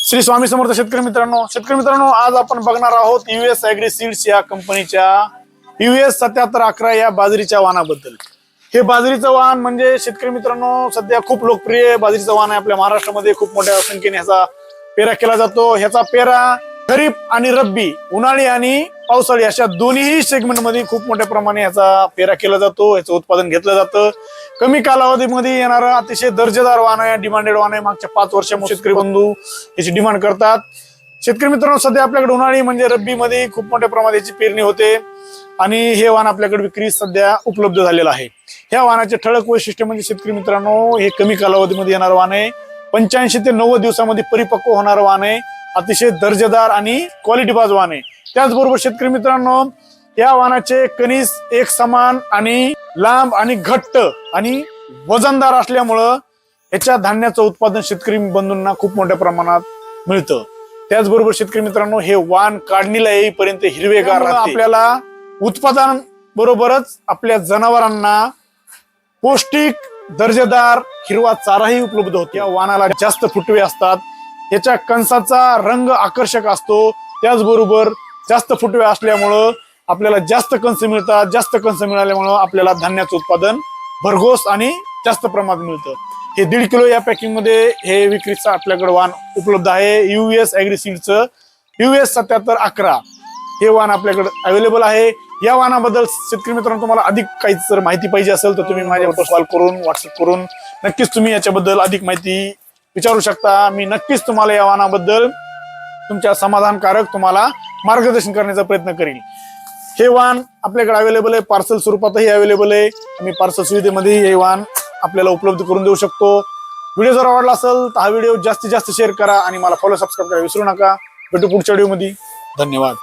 श्री स्वामी समर्थ शेतकरी मित्रांनो आज आपण बघणार आहोत यूएस ऍग्री सीड्स या कंपनीच्या यूएस 7711 या बाजरीच्या वाणाबद्दल। हे बाजरीचं वाण म्हणजे शेतकरी मित्रांनो सध्या खूप लोकप्रिय बाजरीचं वाण आहे। आपल्या महाराष्ट्रामध्ये खूप मोठ्या संख्येने ह्याचा पेरा केला जातो। ह्याचा पेरा खरीप आणि रब्बी उन्हाळी आणि पावसाळी अशा दोन्ही सेगमेंट मध्ये खूप मोठ्या प्रमाणे याचा पेरा केला जातो। याचं उत्पादन घेतलं जातं। कमी कालावधीमध्ये येणारं अतिशय दर्जेदार वाण आहे, डिमांडेड वाण आहे। मागच्या 5 वर्षांपासून शेतकरी बंधू याची डिमांड करतात। शेतकरी मित्रांनो सध्या आपल्याकडे उन्हाळी म्हणजे रब्बी मध्ये खूप मोठ्या प्रमाणात याची पेरणी होते आणि हे वाण आपल्याकडे विक्री सध्या उपलब्ध झालेलं आहे। ह्या वाणाचे ठळक वैशिष्ट्य म्हणजे शेतकरी मित्रांनो हे कमी कालावधीमध्ये येणारं वाण आहे। 85 ते 90 दिवसांमध्ये परिपक्व होणारं वाण आहे। अतिशय दर्जेदार आणि क्वालिटी बाज वाण आहे। त्याचबरोबर शेतकरी मित्रांनो या वाणाचे कणीस एक समान आणि लांब आणि घट्ट आणि वजनदार असल्यामुळं याच्या धान्याचं उत्पादन शेतकरी बंधूंना खूप मोठ्या प्रमाणात मिळतं। त्याचबरोबर शेतकरी मित्रांनो हे वाण काढणीला येईपर्यंत हिरवेगार राहते। आपल्याला उत्पादन बरोबरच आपल्या जनावरांना पौष्टिक दर्जेदार हिरवा चाराही उपलब्ध होतो। या वाणाला जास्त फुटवे असतात। याच्या कणसाचा रंग आकर्षक असतो। त्याचबरोबर जास्त फुटवे असल्यामुळं आपल्याला जास्त कणस मिळतात। जास्त कणस मिळाल्यामुळं आपल्याला धान्याचं उत्पादन भरघोस आणि जास्त प्रमाणात मिळतं। हे 1.5 किलो या पॅकिंग मध्ये हे विक्रीचं आपल्याकडे वाण उपलब्ध आहे। यूएस ऍग्री सीड्सचं यूएस 7711 हे वाण आपल्याकडे अवेलेबल आहे। या वाणाबद्दल शेतकरी मित्रांनो तुम्हाला अधिक काही जर माहिती पाहिजे असेल तर तुम्ही माझ्यावर कॉल करून व्हॉट्सअप करून नक्कीच तुम्ही याच्याबद्दल अधिक माहिती विचारू शकता। मी नक्कीच तुम्हाला या वाणाबद्दल तुमच्या समाधानकारक तुम्हाला मार्गदर्शन करण्याचा प्रयत्न करेल। हे वाण आपल्याकडे अवेलेबल आहे, पार्सल स्वरूपातही अवेलेबल आहे। आम्ही पार्सल सुविधेमध्ये हे वाण आपल्याला उपलब्ध करून देऊ शकतो। व्हिडिओ जर आवडला असेल तर हा व्हिडिओ जास्तीत जास्त शेअर करा आणि मला फॉलो सबस्क्राईब करायला विसरू नका। भेटू पुढच्या व्हिडिओमध्ये। धन्यवाद।